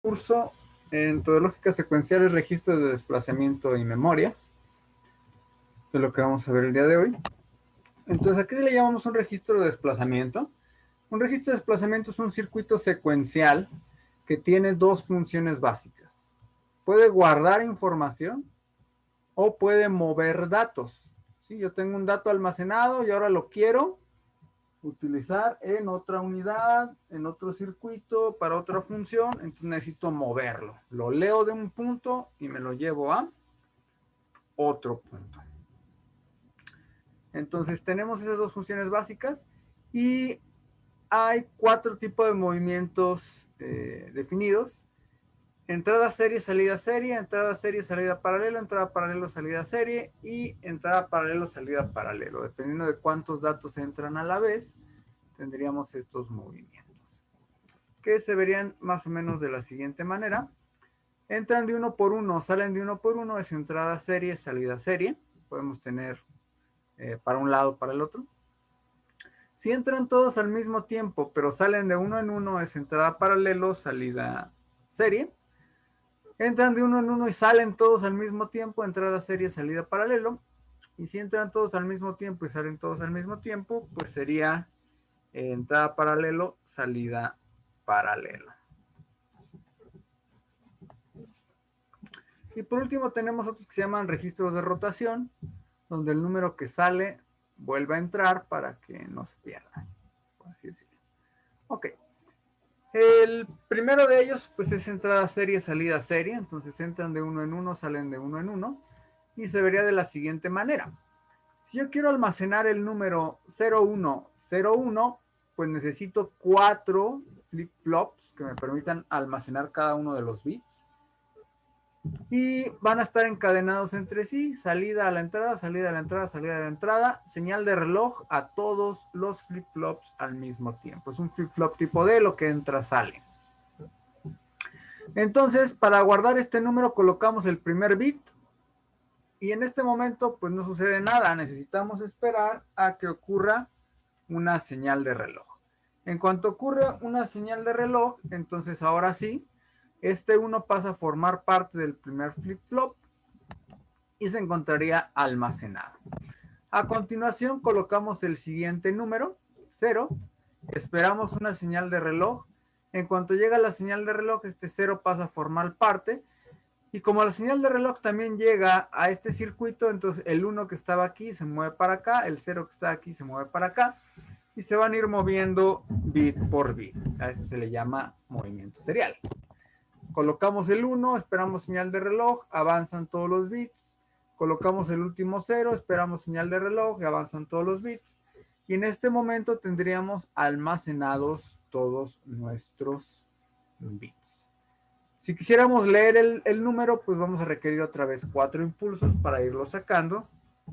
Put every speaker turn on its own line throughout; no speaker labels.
curso en metodológica secuencial y registros de desplazamiento y memorias, de lo que vamos a ver el día de hoy. Entonces, ¿a qué le llamamos un registro de desplazamiento? Un registro de desplazamiento es un circuito secuencial que tiene dos funciones básicas. Puede guardar información o puede mover datos. ¿Sí? Yo tengo un dato almacenado y ahora lo quiero utilizar en otra unidad, en otro circuito, para otra función, entonces necesito moverlo. Lo leo de un punto y me lo llevo a otro punto. Entonces tenemos esas dos funciones básicas y hay cuatro tipos de movimientos definidos. Entrada serie, salida serie, entrada serie, salida paralelo, entrada paralelo, salida serie y entrada paralelo, salida paralelo. Dependiendo de cuántos datos entran a la vez, tendríamos estos movimientos, que se verían más o menos de la siguiente manera. Entran de uno por uno, salen de uno por uno, es entrada serie, salida serie. Podemos tener para un lado, para el otro. Si entran todos al mismo tiempo, pero salen de uno en uno, es entrada paralelo, salida serie. Entran de uno en uno y salen todos al mismo tiempo, entrada serie, salida paralelo. Y si entran todos al mismo tiempo y salen todos al mismo tiempo, pues sería entrada paralelo, salida paralelo. Y por último tenemos otros que se llaman registros de rotación, donde el número que sale vuelve a entrar para que no se pierda. Por así decirlo. Ok. El primero de ellos pues es entrada serie, salida serie. Entonces entran de uno en uno, salen de uno en uno. Y se vería de la siguiente manera. Si yo quiero almacenar el número 0101, pues necesito 4 flip-flops que me permitan almacenar cada uno de los bits. Y van a estar encadenados entre sí, salida a la entrada, salida a la entrada, salida a la entrada, señal de reloj a todos los flip-flops al mismo tiempo. Es un flip-flop tipo D, lo que entra sale. Entonces, para guardar este número colocamos el primer bit y en este momento pues no sucede nada, necesitamos esperar a que ocurra una señal de reloj. En cuanto ocurre una señal de reloj, entonces ahora sí, este 1 pasa a formar parte del primer flip-flop y se encontraría almacenado. A continuación colocamos el siguiente número, 0, esperamos una señal de reloj. En cuanto llega la señal de reloj, este 0 pasa a formar parte. Y como la señal de reloj también llega a este circuito, entonces el 1 que estaba aquí se mueve para acá, el 0 que está aquí se mueve para acá, y se van a ir moviendo bit por bit. A esto se le llama movimiento serial. Colocamos el 1, esperamos señal de reloj, avanzan todos los bits. Colocamos el último 0, esperamos señal de reloj y avanzan todos los bits. Y en este momento tendríamos almacenados todos nuestros bits. Si quisiéramos leer el número, pues vamos a requerir otra vez 4 impulsos para irlo sacando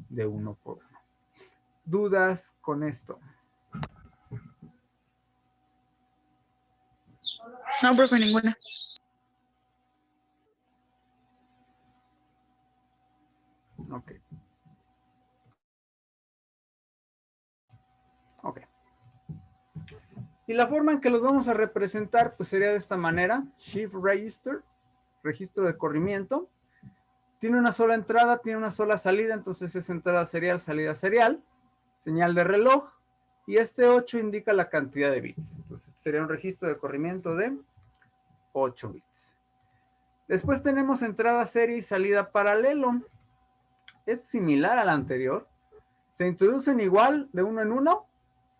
de uno por uno. ¿Dudas con esto?
No, profe, ninguna.
Ok. Ok. Y la forma en que los vamos a representar, pues sería de esta manera. Shift Register, registro de corrimiento. Tiene una sola entrada, tiene una sola salida, entonces es entrada serial, salida serial. Señal de reloj. Y este 8 indica la cantidad de bits. Entonces sería un registro de corrimiento de 8 bits. Después tenemos entrada serie y salida paralelo. Es similar al anterior. Se introducen igual de uno en uno.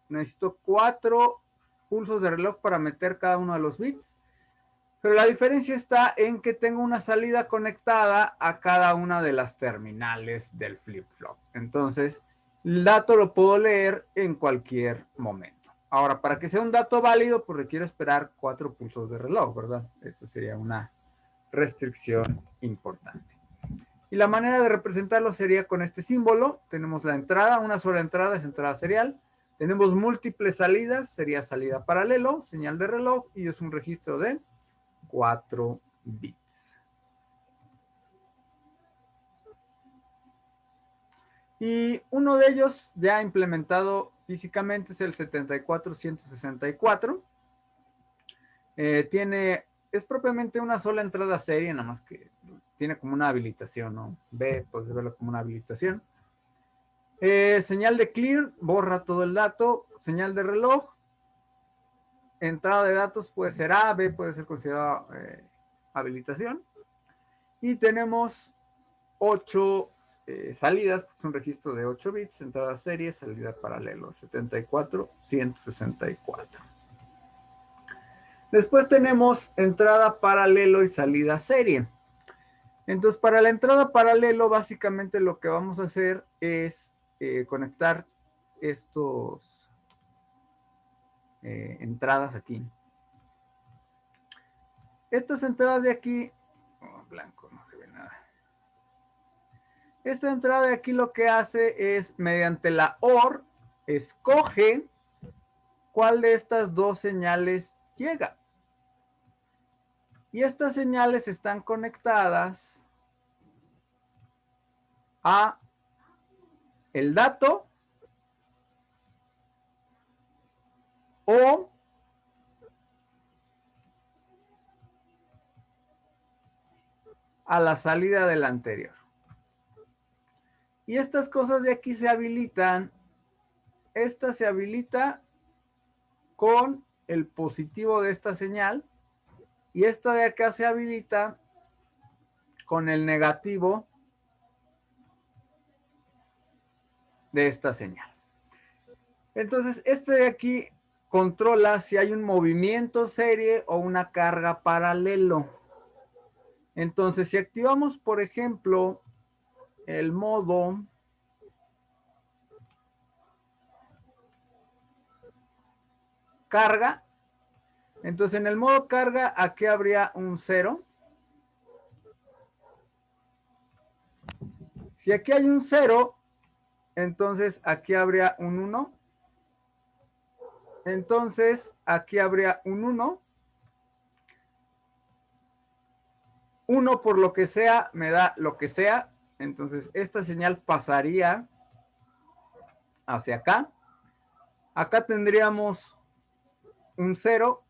Necesito 4 pulsos de reloj para meter cada uno de los bits. Pero la diferencia está en que tengo una salida conectada a cada una de las terminales del flip-flop. Entonces, el dato lo puedo leer en cualquier momento. Ahora, para que sea un dato válido, pues requiero esperar 4 pulsos de reloj, ¿verdad? Eso sería una restricción importante. Y la manera de representarlo sería con este símbolo. Tenemos la entrada, una sola entrada es entrada serial. Tenemos múltiples salidas, sería salida paralelo, señal de reloj, y es un registro de 4 bits. Y uno de ellos ya implementado físicamente es el 74164. es propiamente una sola entrada serie, nada más que tiene como una habilitación, ¿no? B, puedes verlo como una habilitación. Señal de clear, borra todo el dato. Señal de reloj, entrada de datos puede ser A, B puede ser considerada habilitación. Y tenemos 8 salidas, es un registro de 8 bits, entrada serie, salida paralelo, 74, 164. Después tenemos entrada paralelo y salida serie. Entonces, para la entrada paralelo, básicamente lo que vamos a hacer es conectar estos entradas aquí. Estas entradas de aquí, blanco, no se ve nada. Esta entrada de aquí lo que hace es, mediante la OR, escoge cuál de estas dos señales llega. Y estas señales están conectadas a el dato o a la salida del anterior. Y estas cosas de aquí se habilitan. Esta se habilita con el positivo de esta señal y esta de acá se habilita con el negativo de esta señal. Entonces, este de aquí controla si hay un movimiento serie o una carga paralelo. Entonces, si activamos, por ejemplo, el modo carga, entonces en el modo carga aquí habría un 0. Si aquí hay un 0, entonces aquí habría un 1. Entonces aquí habría un 1. 1 por lo que sea me da lo que sea. Entonces esta señal pasaría hacia acá. Acá tendríamos un 0.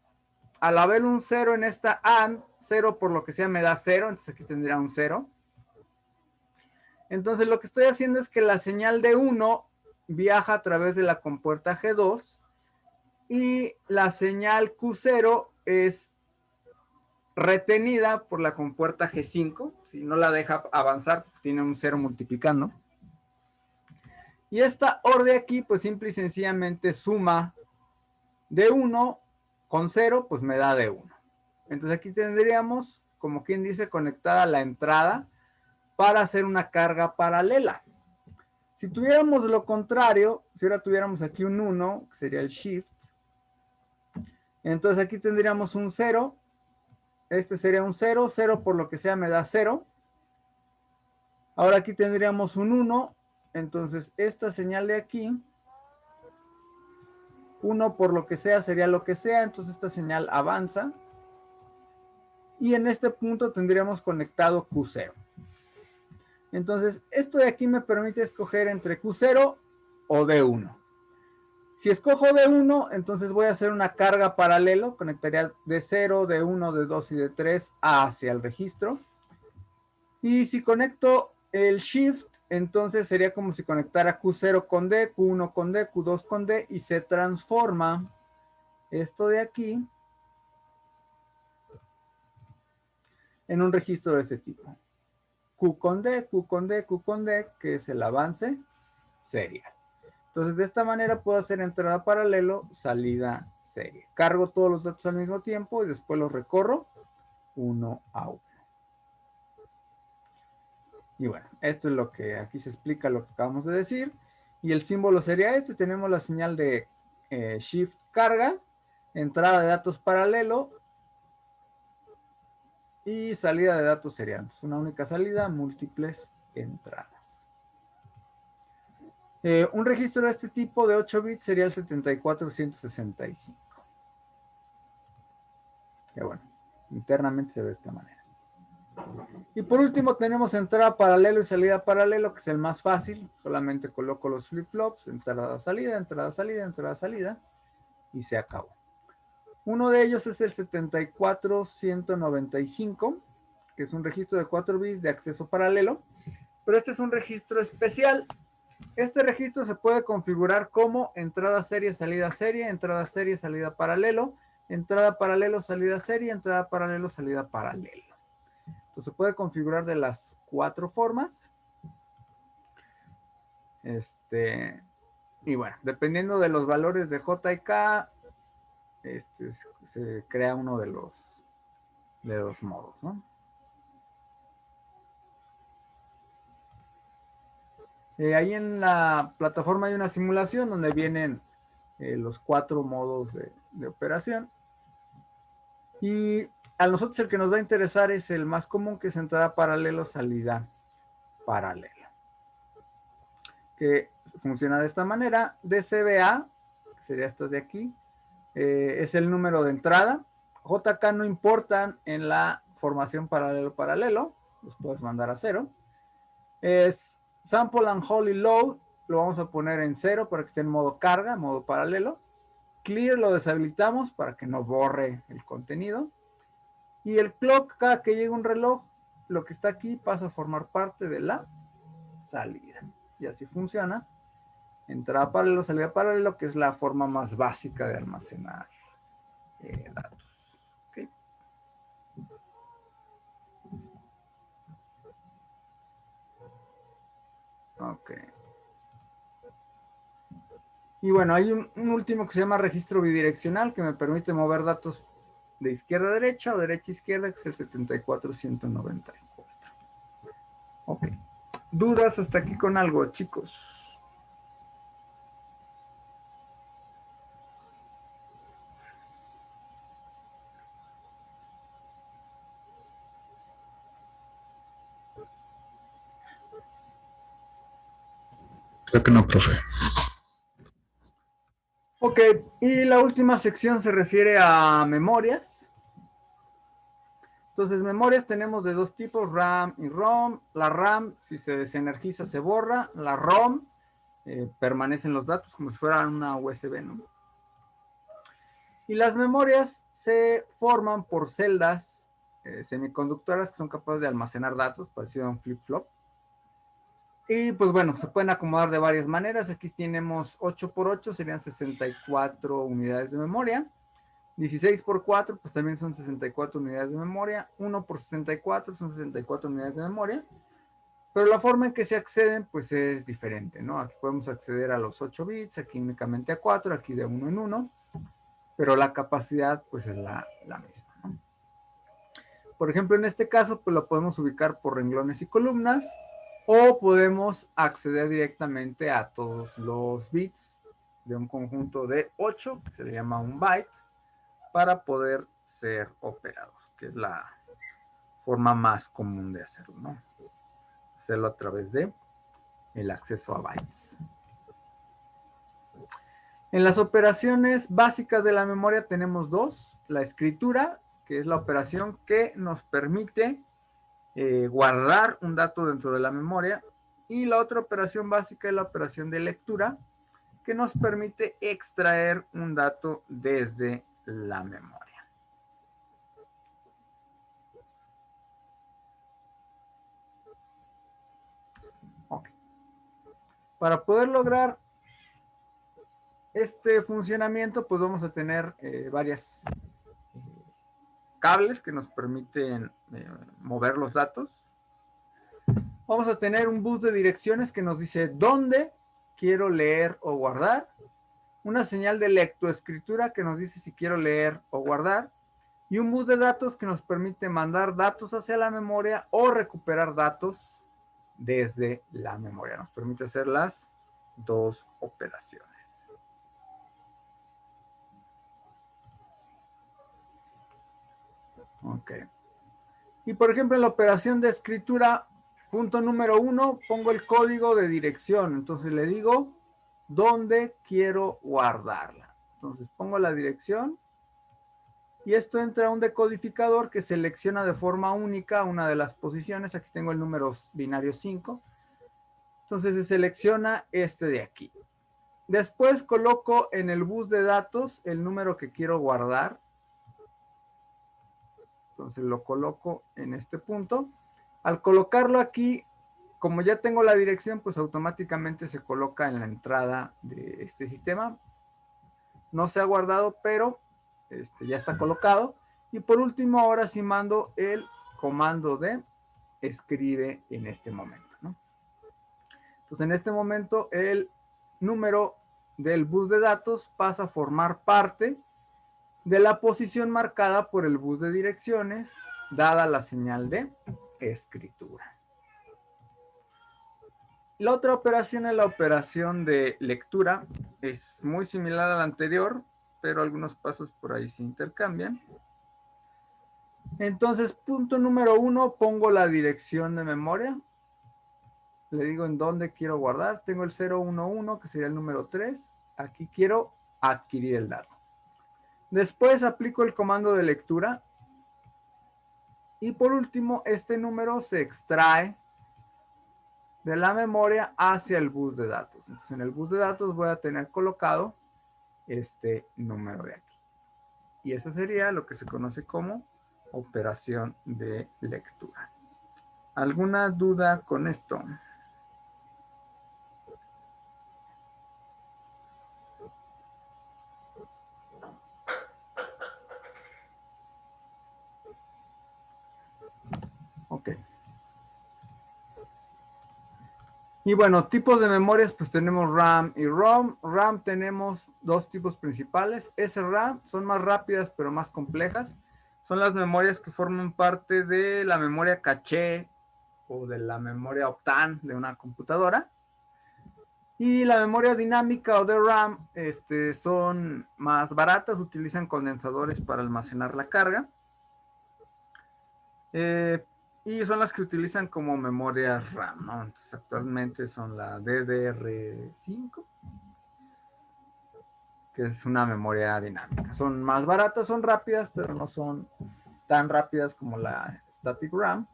Al haber un 0 en esta AND, 0 por lo que sea me da 0. Entonces aquí tendría un 0. Entonces lo que estoy haciendo es que la señal de 1 viaja a través de la compuerta G2 y la señal Q0 es retenida por la compuerta G5. Si no la deja avanzar, tiene un 0 multiplicando. Y esta OR de aquí, pues simple y sencillamente suma de 1 con 0, pues me da de 1. Entonces aquí tendríamos, como quien dice, conectada la entrada para hacer una carga paralela. Si tuviéramos lo contrario, si ahora tuviéramos aquí un 1, que sería el shift, entonces aquí tendríamos un 0, este sería un 0, 0 por lo que sea me da 0. Ahora aquí tendríamos un 1, entonces esta señal de aquí, 1 por lo que sea sería lo que sea, entonces esta señal avanza. Y en este punto tendríamos conectado Q0. Entonces, esto de aquí me permite escoger entre Q0 o D1. Si escojo D1, entonces voy a hacer una carga paralelo. Conectaría D0, D1, D2 y D3 hacia el registro. Y si conecto el Shift, entonces sería como si conectara Q0 con D, Q1 con D, Q2 con D y se transforma esto de aquí en un registro de este tipo. Q con D, Q con D, Q con D, que es el avance serial. Entonces, de esta manera puedo hacer entrada paralelo, salida serie. Cargo todos los datos al mismo tiempo y después los recorro uno a uno. Y bueno, esto es lo que aquí se explica lo que acabamos de decir. Y el símbolo sería este. Tenemos la señal de Shift carga, entrada de datos paralelo y salida de datos seriales. Una única salida, múltiples entradas. Un registro de este tipo de 8 bits sería el 74165. Que bueno, internamente se ve de esta manera. Y por último tenemos entrada paralelo y salida paralelo, que es el más fácil. Solamente coloco los flip-flops, entrada, salida, entrada, salida, entrada, salida, y se acabó. Uno de ellos es el 74195, que es un registro de 4 bits de acceso paralelo, pero este es un registro especial. Este registro se puede configurar como entrada serie, salida paralelo, entrada paralelo, salida serie, entrada paralelo, salida paralelo. Entonces se puede configurar de las 4 formas. Y bueno, dependiendo de los valores de J y K, se crea uno de los modos, ¿no? Ahí en la plataforma hay una simulación donde vienen los 4 modos de operación. Y a nosotros el que nos va a interesar es el más común, que es entrada paralelo, salida paralela. Que funciona de esta manera. DCBA, que sería estas de aquí, es el número de entrada. JK no importan en la formación paralelo-paralelo, los puedes mandar a 0. Es sample and hold y load, lo vamos a poner en 0 para que esté en modo carga, modo paralelo. Clear lo deshabilitamos para que no borre el contenido. Y el clock, cada que llega un reloj, lo que está aquí pasa a formar parte de la salida. Y así funciona. Entrada paralelo, salida paralelo, que es la forma más básica de almacenar datos. ¿Okay? Ok. Y bueno, hay un último que se llama registro bidireccional, que me permite mover datos de izquierda a derecha o derecha a izquierda, que es el 74194. Ok. ¿Dudas hasta aquí con algo, chicos?
Creo que no, profe.
Ok, y la última sección se refiere a memorias. Entonces, memorias tenemos de 2 tipos, RAM y ROM. La RAM, si se desenergiza, se borra. La ROM, permanecen los datos como si fueran una USB, ¿no? Y las memorias se forman por celdas semiconductoras que son capaces de almacenar datos, parecido a un flip-flop. Y pues bueno, se pueden acomodar de varias maneras. Aquí tenemos 8 por 8, serían 64 unidades de memoria. 16 por 4, pues también son 64 unidades de memoria. 1 por 64 son 64 unidades de memoria. Pero la forma en que se acceden, pues es diferente, ¿no? Aquí podemos acceder a los 8 bits, aquí únicamente a 4, aquí de 1 en 1. Pero la capacidad, pues es la misma, ¿no? Por ejemplo, en este caso, pues lo podemos ubicar por renglones y columnas. O podemos acceder directamente a todos los bits de un conjunto de 8, que se le llama un byte, para poder ser operados, que es la forma más común de hacerlo, ¿no? Hacerlo a través de el acceso a bytes. En las operaciones básicas de la memoria tenemos 2. La escritura, que es la operación que nos permite guardar un dato dentro de la memoria. Y la otra operación básica es la operación de lectura, que nos permite extraer un dato desde la memoria. Okay. Para poder lograr este funcionamiento, pues vamos a tener varias cables que nos permiten mover los datos. Vamos a tener un bus de direcciones que nos dice dónde quiero leer o guardar. Una señal de lectoescritura que nos dice si quiero leer o guardar. Y un bus de datos que nos permite mandar datos hacia la memoria o recuperar datos desde la memoria. Nos permite hacer las 2 operaciones. Ok. Y por ejemplo, en la operación de escritura, punto número 1, pongo el código de dirección. Entonces le digo dónde quiero guardarla. Entonces pongo la dirección y esto entra a un decodificador que selecciona de forma única una de las posiciones. Aquí tengo el número binario 5. Entonces se selecciona este de aquí. Después coloco en el bus de datos el número que quiero guardar Entonces lo coloco en este punto. Al colocarlo aquí, como ya tengo la dirección, pues automáticamente se coloca en la entrada de este sistema. No se ha guardado, pero ya está colocado. Y por último, ahora sí mando el comando de escribe en este momento, ¿no? Entonces, en este momento, el número del bus de datos pasa a formar parte de la posición marcada por el bus de direcciones, dada la señal de escritura. La otra operación es la operación de lectura. Es muy similar a la anterior, pero algunos pasos por ahí se intercambian. Entonces, punto número 1, pongo la dirección de memoria. Le digo en dónde quiero guardar. Tengo el 011, que sería el número 3. Aquí quiero adquirir el dato. Después aplico el comando de lectura. Y por último, este número se extrae de la memoria hacia el bus de datos. Entonces, en el bus de datos voy a tener colocado este número de aquí. Y eso sería lo que se conoce como operación de lectura. ¿Alguna duda con esto? Ok. Y bueno, tipos de memorias, pues tenemos RAM y ROM. RAM tenemos dos tipos principales. SRAM son más rápidas pero más complejas. Son las memorias que forman parte de la memoria caché o de la memoria Optane de una computadora. Y la memoria dinámica o de RAM son más baratas, utilizan condensadores para almacenar la carga. Y son las que utilizan como memoria RAM, ¿no? Entonces, actualmente son la DDR5, que es una memoria dinámica. Son más baratas, son rápidas, pero no son tan rápidas como la Static RAM.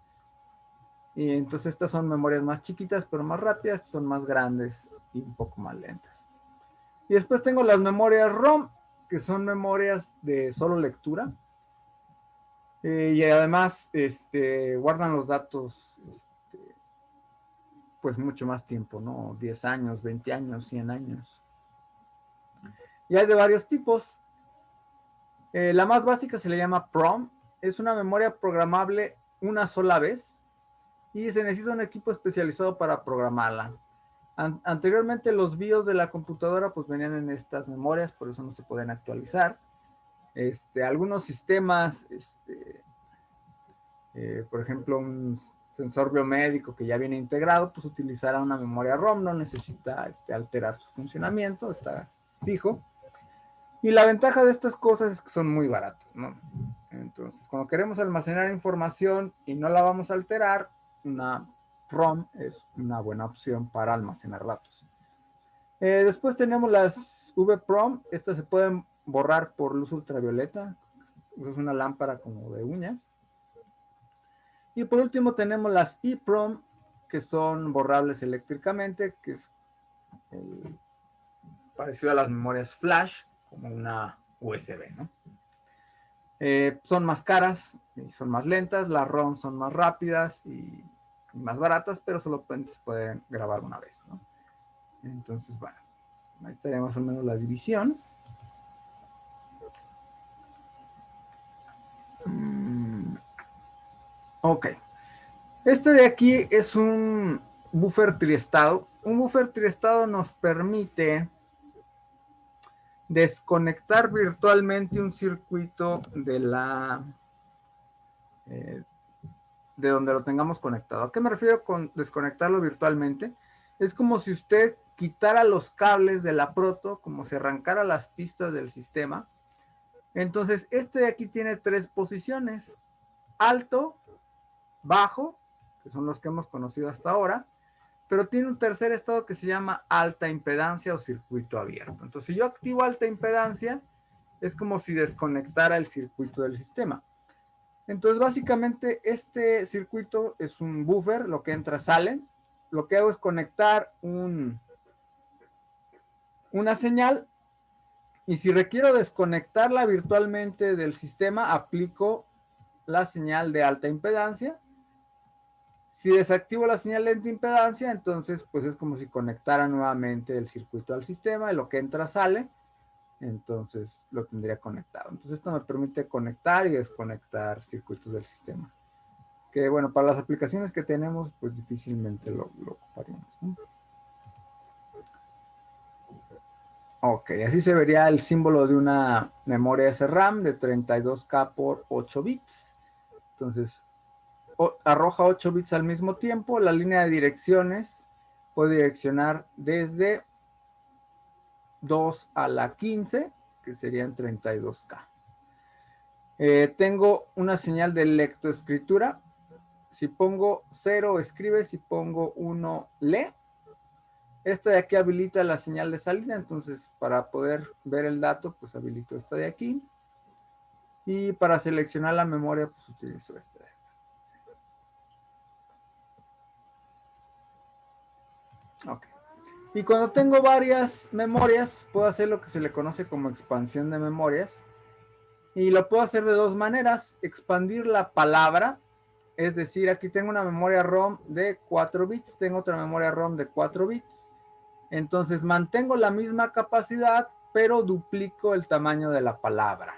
Y entonces estas son memorias más chiquitas, pero más rápidas, son más grandes y un poco más lentas. Y después tengo las memorias ROM, que son memorias de solo lectura. Y además guardan los datos pues mucho más tiempo, ¿no? 10 años, 20 años, 100 años. Y hay de varios tipos. La más básica se le llama PROM. Es una memoria programable una sola vez y se necesita un equipo especializado para programarla. Anteriormente los BIOS de la computadora pues venían en estas memorias, por eso no se pueden actualizar. Algunos sistemas, por ejemplo, un sensor biomédico que ya viene integrado, pues utilizará una memoria ROM, no necesita alterar su funcionamiento, está fijo. Y la ventaja de estas cosas es que son muy baratas, ¿no? Entonces, cuando queremos almacenar información y no la vamos a alterar, una ROM es una buena opción para almacenar datos. Después tenemos las VPROM. Estas se pueden borrar por luz ultravioleta. Es una lámpara como de uñas. Y por último tenemos las EEPROM, que son borrables eléctricamente, que es parecido a las memorias flash, como una USB, ¿no? Son más caras y son más lentas. Las ROM son más rápidas y más baratas, pero solo se pueden grabar una vez, ¿no? Entonces, bueno, ahí estaría más o menos la división. Ok. Este de aquí es un buffer triestado. Un buffer triestado nos permite desconectar virtualmente un circuito de de donde lo tengamos conectado. ¿A qué me refiero con desconectarlo virtualmente? Es como si usted quitara los cables de la proto, como si arrancara las pistas del sistema. Entonces, este de aquí tiene tres posiciones: alto, bajo, que son los que hemos conocido hasta ahora, pero tiene un tercer estado que se llama alta impedancia o circuito abierto. Entonces, si yo activo alta impedancia, es como si desconectara el circuito del sistema. Entonces, básicamente, este circuito es un buffer, lo que entra sale. Lo que hago es conectar una señal, y si requiero desconectarla virtualmente del sistema, aplico la señal de alta impedancia. Si desactivo la señal de alta impedancia, entonces pues es como si conectara nuevamente el circuito al sistema y lo que entra sale, entonces lo tendría conectado. Entonces esto me permite conectar y desconectar circuitos del sistema. Que bueno, para las aplicaciones que tenemos, pues difícilmente lo ocuparíamos, ¿no? Ok, así se vería el símbolo de una memoria SRAM de 32K por 8 bits. Entonces, arroja 8 bits al mismo tiempo. La línea de direcciones puede direccionar desde 2 a la 15, que serían 32K. Tengo una señal de lectoescritura. Si pongo 0, escribe. Si pongo 1, lee. Esta de aquí habilita la señal de salida. Entonces, para poder ver el dato, pues habilito esta de aquí. Y para seleccionar la memoria, pues utilizo esta de aquí. Ok. Y cuando tengo varias memorias, puedo hacer lo que se le conoce como expansión de memorias. Y lo puedo hacer de dos maneras. Expandir la palabra. Es decir, aquí tengo una memoria ROM de 4 bits. Tengo otra memoria ROM de 4 bits. Entonces mantengo la misma capacidad, pero duplico el tamaño de la palabra.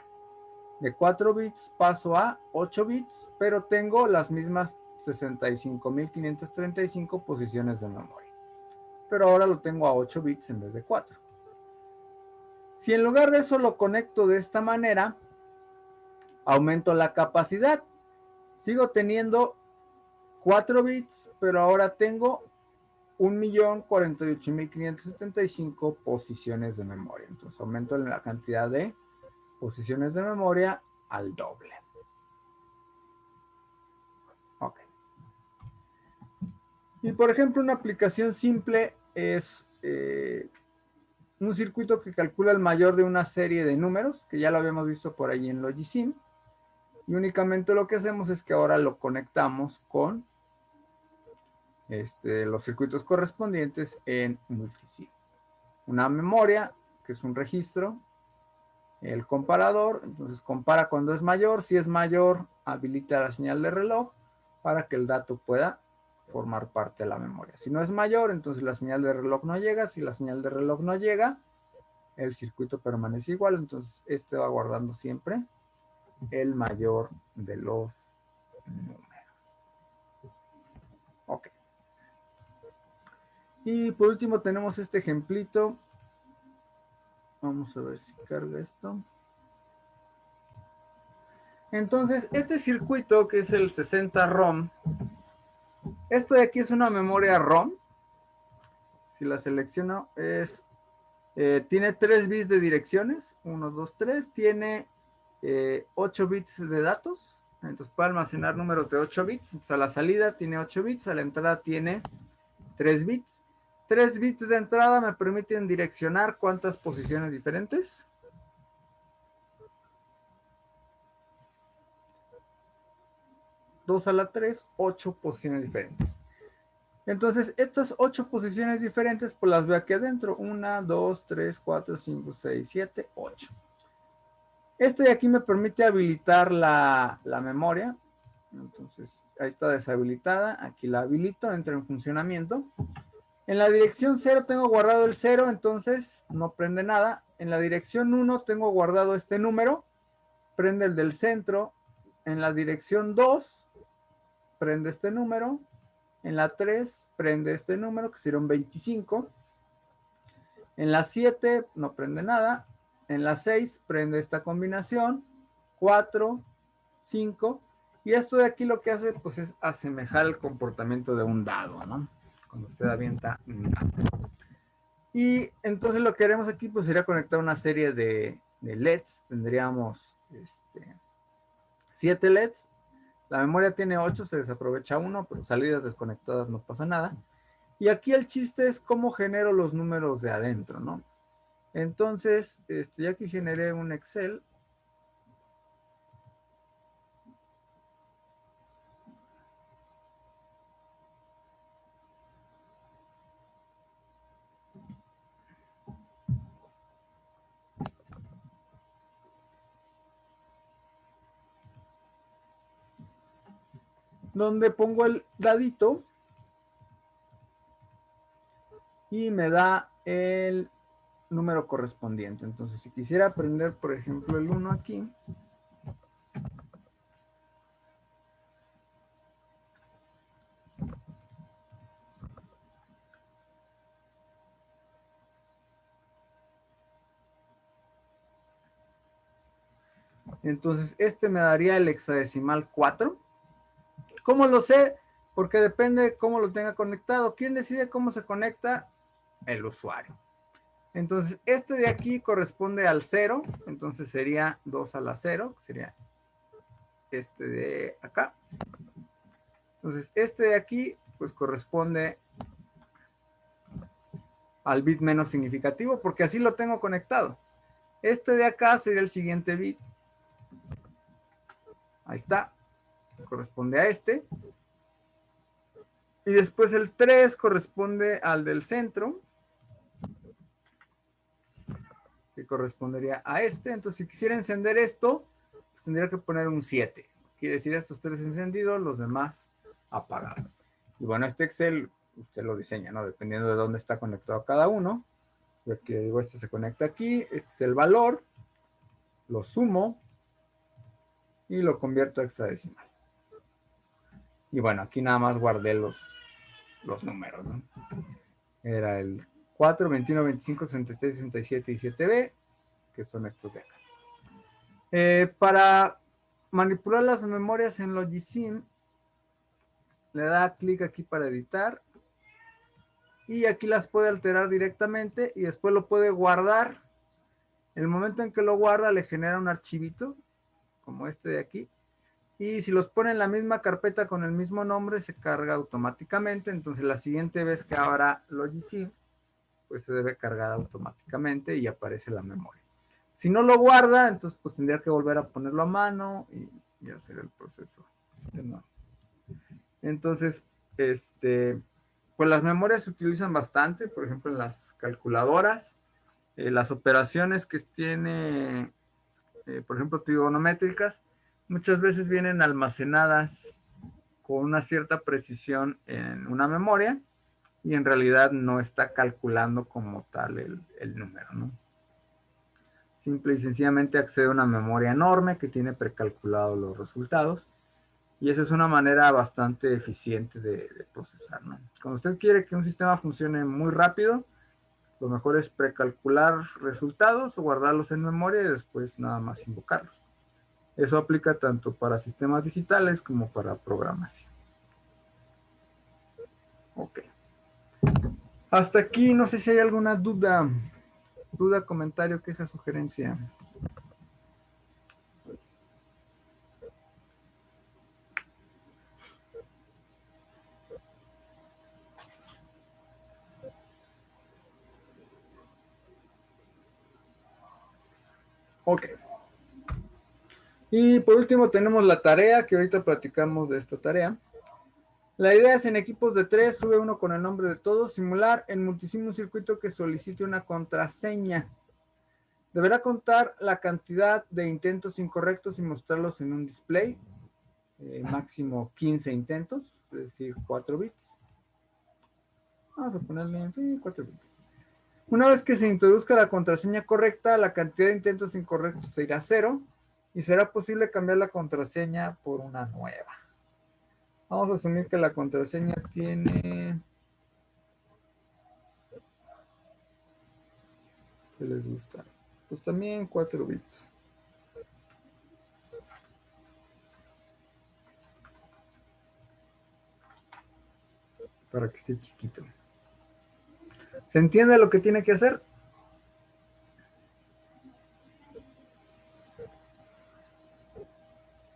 De 4 bits paso a 8 bits, pero tengo las mismas 65.535 posiciones de memoria. Pero ahora lo tengo a 8 bits en vez de 4. Si en lugar de eso lo conecto de esta manera, aumento la capacidad. Sigo teniendo 4 bits, pero ahora tengo 1.048.575 posiciones de memoria. Entonces aumento la cantidad de posiciones de memoria al doble. Ok. Y por ejemplo, una aplicación simple es un circuito que calcula el mayor de una serie de números, que ya lo habíamos visto por ahí en Logisim. Y únicamente lo que hacemos es que ahora lo conectamos con los circuitos correspondientes en Multisim. Una memoria, que es un registro, el comparador, entonces compara cuando es mayor. Si es mayor, habilita la señal de reloj para que el dato pueda formar parte de la memoria. Si no es mayor, entonces la señal de reloj no llega. Si la señal de reloj no llega, el circuito permanece igual. Entonces este va guardando siempre el mayor de los números. Ok. Y por último tenemos este ejemplito. Vamos a ver si carga esto. Entonces, este circuito que es el 60 ROM, esto de aquí es una memoria ROM. Si la selecciono, tiene 3 bits de direcciones, 1, 2, 3, tiene 8 bits de datos, entonces puede almacenar números de 8 bits, entonces a la salida tiene 8 bits, a la entrada tiene 3 bits. 3 bits de entrada me permiten direccionar cuántas posiciones diferentes. Dos a la 3, 8 posiciones diferentes. Entonces, estas 8 posiciones diferentes, pues las veo aquí adentro. 1, 2, 3, 4, 5, 6, 7, 8. Este de aquí me permite habilitar la memoria. Entonces, ahí está deshabilitada. Aquí la habilito, entra en funcionamiento. En la dirección 0 tengo guardado el 0, entonces no prende nada. En la dirección 1 tengo guardado este número, prende el del centro. En la dirección 2 prende este número. En la 3 prende este número, que será un 25. En la 7 no prende nada. En la 6 prende esta combinación. 4, 5. Y esto de aquí lo que hace pues es asemejar el comportamiento de un dado, ¿no? Cuando usted avienta un dado. Y entonces lo que haremos aquí pues sería conectar una serie de LEDs. Tendríamos 7 LEDs. La memoria tiene 8, se desaprovecha 1, pero salidas desconectadas no pasa nada. Y aquí el chiste es cómo genero los números de adentro, ¿no? Entonces, ya aquí generé un Excel. donde pongo el dadito y me da el número correspondiente. Entonces, si quisiera prender, por ejemplo, el 1 aquí, entonces este me daría el hexadecimal 4. ¿Cómo lo sé? Porque depende de cómo lo tenga conectado. ¿Quién decide cómo se conecta? El usuario. Entonces, este de aquí corresponde al 0, entonces sería 2 a la 0, sería este de acá. Entonces, este de aquí, pues corresponde al bit menos significativo, porque así lo tengo conectado. Este de acá sería el siguiente bit. Ahí está, corresponde a este. Y después el 3 corresponde al del centro, que correspondería a este. Entonces, si quisiera encender esto, pues tendría que poner un 7. Quiere decir estos 3 encendidos, los demás apagados. Y bueno, este Excel usted lo diseña, ¿no? Dependiendo de dónde está conectado cada uno. Yo aquí digo, este se conecta aquí, este es el valor, lo sumo y lo convierto a hexadecimal. Y bueno, aquí nada más guardé los números, ¿no? Era el 4, 21, 25, 63, 67 y 7B, que son estos de acá. Para manipular las memorias en Logisim, le da clic aquí para editar y aquí las puede alterar directamente y después lo puede guardar. En el momento en que lo guarda le genera un archivito como este de aquí y si los pone en la misma carpeta con el mismo nombre se carga automáticamente. Entonces la siguiente vez que abra Logisim pues se debe cargar automáticamente y aparece la memoria. Si no lo guarda, entonces pues tendría que volver a ponerlo a mano y hacer el proceso de nuevo. Entonces, pues las memorias se utilizan bastante, por ejemplo, en las calculadoras, las operaciones que tiene, por ejemplo, trigonométricas, muchas veces vienen almacenadas con una cierta precisión en una memoria y en realidad no está calculando como tal el número, ¿no? Simple y sencillamente accede a una memoria enorme que tiene precalculados los resultados. Y esa es una manera bastante eficiente de procesar, ¿no? Cuando usted quiere que un sistema funcione muy rápido, lo mejor es precalcular resultados o guardarlos en memoria y después nada más invocarlos. Eso aplica tanto para sistemas digitales como para programación. Ok. Hasta aquí, no sé si hay alguna duda, comentario, queja, sugerencia. Ok. Y por último tenemos la tarea, que ahorita platicamos de esta tarea. La idea es en equipos de 3, sube uno con el nombre de todos, simular en Multisim un circuito que solicite una contraseña. Deberá contar la cantidad de intentos incorrectos y mostrarlos en un display, máximo 15 intentos, es decir, 4 bits. Vamos a ponerle sí, 4 bits. Una vez que se introduzca la contraseña correcta, la cantidad de intentos incorrectos se irá a 0 y será posible cambiar la contraseña por una nueva. Vamos a asumir que la contraseña tiene... ¿Qué les gusta? Pues también 4 bits. Para que esté chiquito. ¿Se entiende lo que tiene que hacer?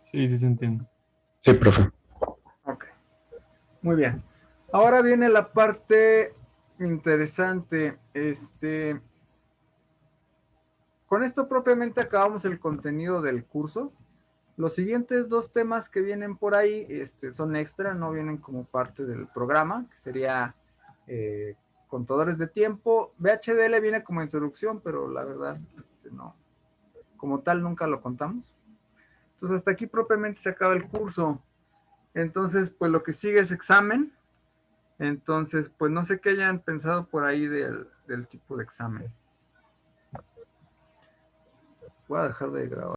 Sí, sí se entiende.
Sí, profe.
Ok. Muy bien. Ahora viene la parte interesante. Con esto propiamente acabamos el contenido del curso. Los siguientes dos temas que vienen por ahí son extra, no vienen como parte del programa, que sería contadores de tiempo. VHDL viene como introducción, pero la verdad no, como tal nunca lo contamos. Entonces hasta aquí propiamente se acaba el curso. Entonces, pues lo que sigue es examen. Entonces, pues no sé qué hayan pensado por ahí del tipo de examen. Voy a dejar de grabar.